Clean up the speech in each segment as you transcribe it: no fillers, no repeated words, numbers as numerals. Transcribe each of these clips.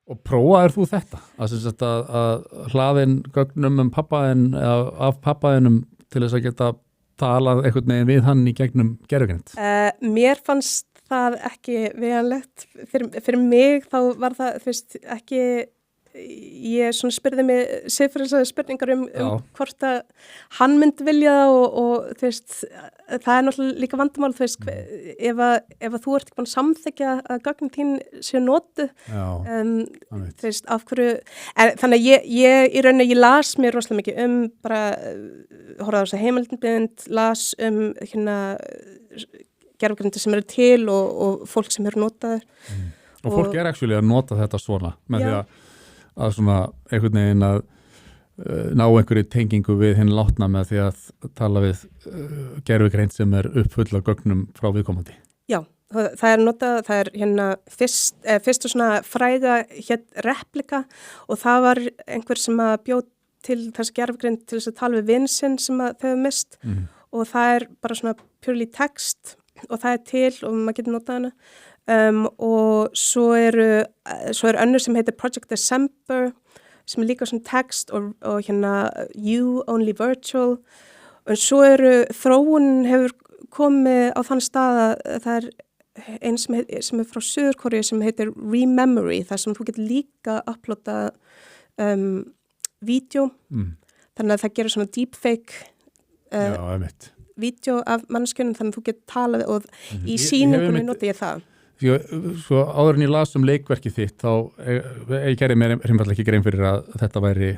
Og prófaðir þú þetta? Að hlaðin gögnum pappaðinn af pappaðinum til þess að geta talað einhvern veginn við hann í gegnum gervigreind? Mér fannst það ekki veganlegt. Fyrir mig þá var það ekki, ég svona spurði mig siðferðislega spurningar um hvort að hann myndi vilja það og það náttúrulega líka vandamál, ef að þú ert ekki búin að samþykkja að gögnin þín séu notuð, af hverju, þannig að ég í rauninni, ég las mér rosalega mikið bara horfði á þess að heimildinbind, las gervigreind sem eru til og fólk sem eru notaður. Og fólk actually að nota þetta svona með því að svona einhvern veginn að ná einhverju tengingu við hinn látna með því að tala við gervigreind sem uppfull af gögnum frá viðkomandi. Já, það er notað, það er fyrstu svona fræga replika og það var einhver sem að bjóð til þess gervigreind til þess að tala við vin sinn sem að þau hefur mist og það er bara svona purely text og það er til og maður getur notað hana. Og svo er önnur sem heitir Project December sem líka svona text og You Only Virtual og svo þróun hefur komið á þann stað að það einn sem frá Suður-Kóreu sem heitir Rememory, þar sem þú getur líka uploada vídeo þannig að það gerir svona deepfake vídeo af mannskjörnum þannig að þú getur talað og í sýningunni nota ég það. Svo áður en ég las leikverkið þitt þá ég gerði mér einfaldlega ekki grein fyrir að þetta væri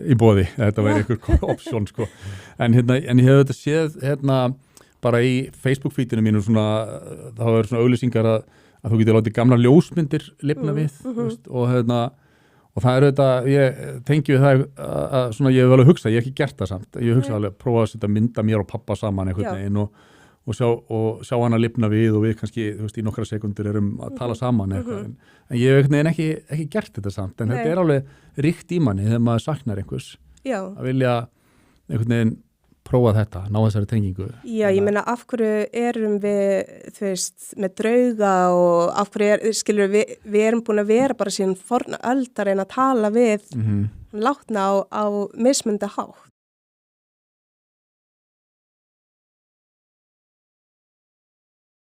í boði, þetta væri einhver option sko. En ég hef þetta séð bara í Facebook-feedinu mínu svona, þá svona auglýsingar að þú getur látið gamla ljósmyndir lifna við og það þetta, ég tengi við það að svona ég hef alveg hugsað, ég hef ekki gert það samt, ég hef hugsað alveg að prófa að setja mynda mér og pappa saman einhvern veginn og sjá hann að lifna við og við kannski, í nokkra sekundur erum að tala saman eitthvað, en ég hef ekki gert þetta samt, en þetta alveg ríkt í manni þegar maður saknar einhvers, að vilja einhvern veginn prófa þetta, ná þessari tengingu. Já, ég meina af hverju erum við, með drauga og af hverju skilur við erum búin að vera bara síðan forna öld að reyna að tala við látna á mismunandi hátt.